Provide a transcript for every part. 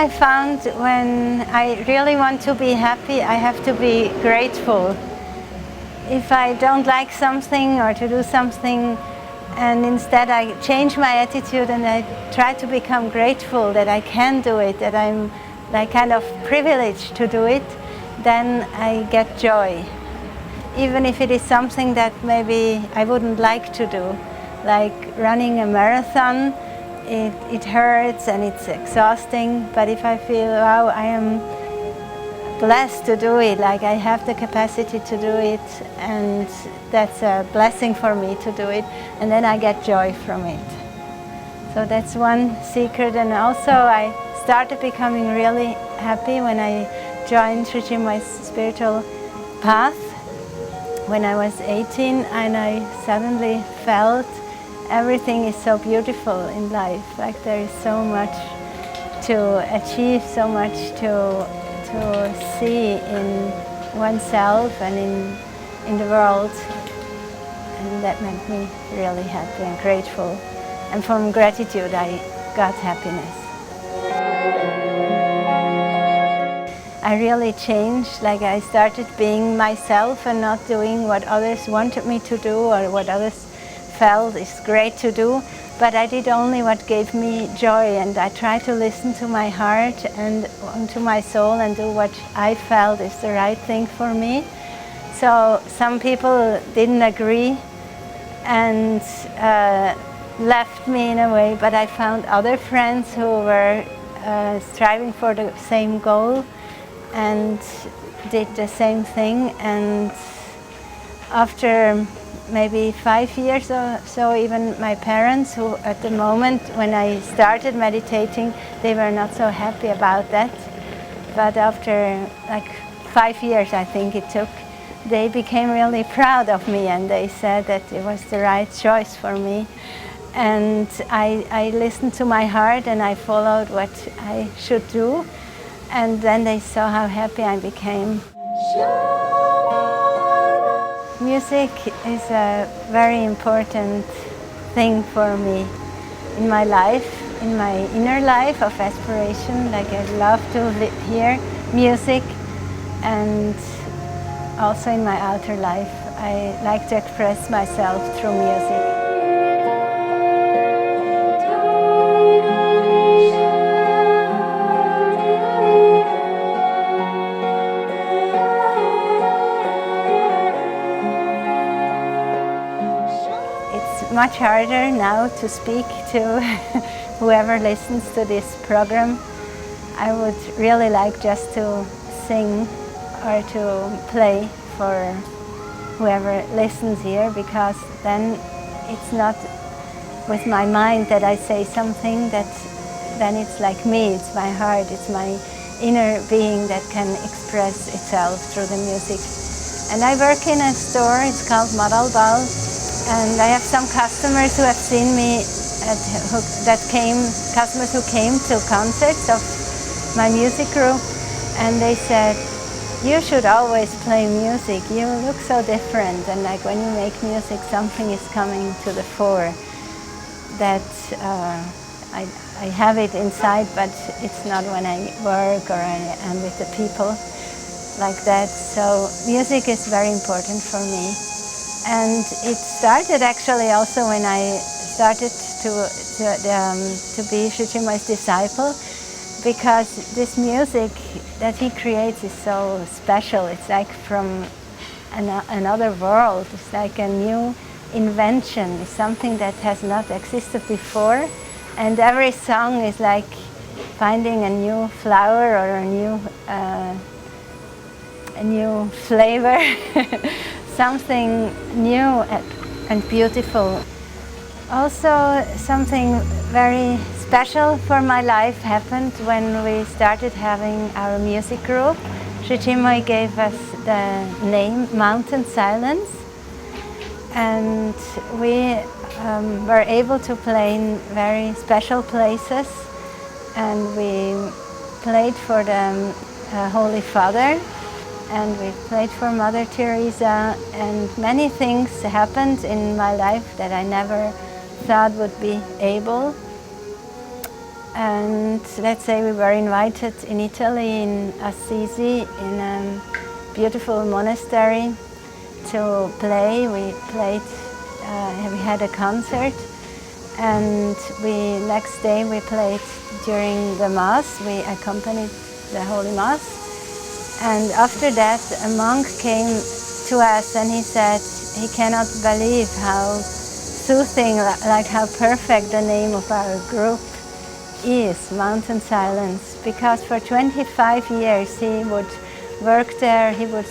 I found when I really want to be happy, I have to be grateful. If I don't like something or to do something, and instead I change my attitude and I try to become grateful that I can do it, that I'm like kind of privileged to do it, then I get joy. Even if it is something that maybe I wouldn't like to do, like running a marathon, it hurts and it's exhausting, but if I feel, wow, I am blessed to do it, like I have the capacity to do it, and that's a blessing for me to do it, and then I get joy from it. So that's one secret. And also I started becoming really happy when I joined Sri Chinmoy's spiritual path when I was 18, and I suddenly felt everything is so beautiful in life, like there is so much to achieve, so much to see in oneself and in the world, and that made me really happy and grateful, and from gratitude I got happiness. I really changed, like I started being myself and not doing what others wanted me to do or what others felt is great to do, but I did only what gave me joy, and I tried to listen to my heart and to my soul and do what I felt is the right thing for me. So some people didn't agree and left me in a way, but I found other friends who were striving for the same goal and did the same thing, and after maybe 5 years or so, even my parents, who at the moment when I started meditating, they were not so happy about that, but after like 5 years I think it took, they became really proud of me, and they said that it was the right choice for me. And I listened to my heart and I followed what I should do, and then they saw how happy I became. Music is a very important thing for me in my life, in my inner life of aspiration. Like I love to hear music, and also in my outer life I like to express myself through music. Much harder now to speak to whoever listens to this program. I would really like just to sing or to play for whoever listens here, because then it's not with my mind that I say something, then it's like me, it's my heart, it's my inner being that can express itself through the music. And I work in a store, it's called Maralbal. And I have some customers who have seen me, customers who came to concerts of my music group, and they said, you should always play music, you look so different, and like when you make music something is coming to the fore, that I have it inside, but it's not when I work or I am with the people like that. So music is very important for me. And it started actually also when I started to be Sri Chinmoy's disciple, because this music that he creates is so special. It's like from another world. It's like a new invention. It's something that has not existed before, and every song is like finding a new flower or a new flavor. Something new and beautiful. Also, something very special for my life happened when we started having our music group. Sri Chinmoy gave us the name Mountain Silence, and we were able to play in very special places, and we played for the Holy Father, and we played for Mother Teresa, and many things happened in my life that I never thought would be able. And let's say we were invited in Italy, in Assisi, in a beautiful monastery to play. We played, we had a concert, and next day we played during the Mass. We accompanied the Holy Mass. And after that, a monk came to us and he said he cannot believe how soothing, like how perfect the name of our group is, Mountain Silence, because for 25 years he would work there, he would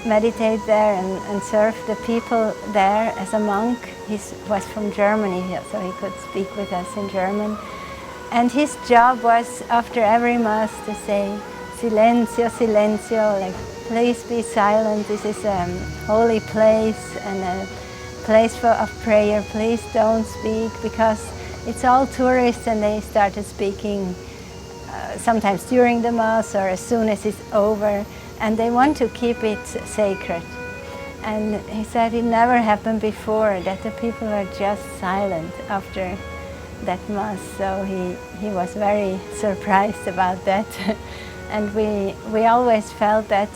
meditate there and serve the people there as a monk. He was from Germany, so he could speak with us in German. And his job was, after every Mass, to say, "Silenzio, silenzio," like, please be silent, this is a holy place and a place of prayer, please don't speak, because it's all tourists and they started speaking sometimes during the Mass or as soon as it's over, and they want to keep it sacred. And he said it never happened before that the people were just silent after that Mass, so he was very surprised about that. And we always felt that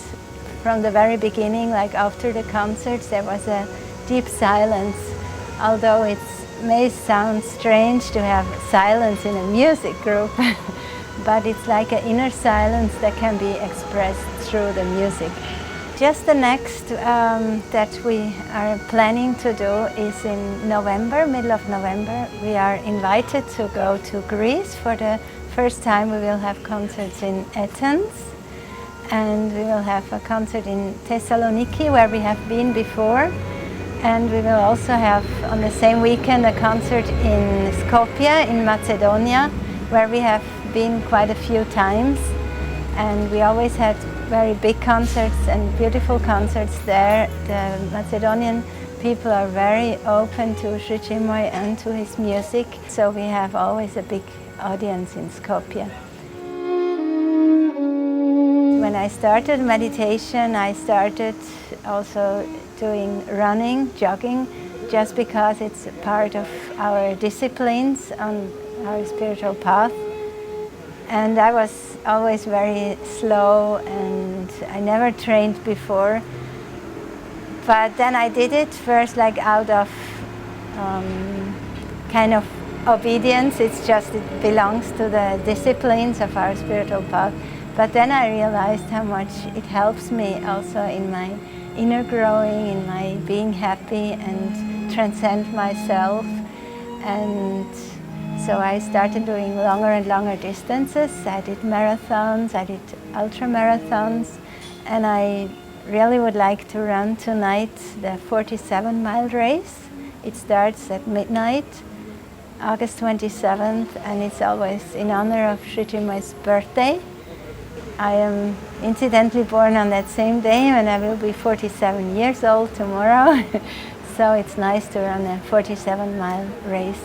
from the very beginning, like after the concerts, there was a deep silence, although it may sound strange to have silence in a music group, but it's like an inner silence that can be expressed through the music. Just the next that we are planning to do is in November, middle of November. We are invited to go to Greece. For the first time we will have concerts in Athens, and we will have a concert in Thessaloniki, where we have been before. And we will also have on the same weekend a concert in Skopje in Macedonia, where we have been quite a few times. And we always had very big concerts and beautiful concerts there. The Macedonian people are very open to Sri Chinmoy and to his music, so we have always a big audience in Skopje. When I started meditation, I started also doing running, jogging, just because it's part of our disciplines on our spiritual path. And I was always very slow and I never trained before. But then I did it first like out of kind of obedience. It's just, it belongs to the disciplines of our spiritual path. But then I realized how much it helps me also in my inner growing, in my being happy and transcend myself. And so I started doing longer and longer distances. I did marathons, I did ultra marathons, and I really would like to run tonight the 47-mile race. It starts at midnight, August 27th, and it's always in honor of Sri Chinmoy's birthday. I am incidentally born on that same day, and I will be 47 years old tomorrow. So it's nice to run a 47-mile race.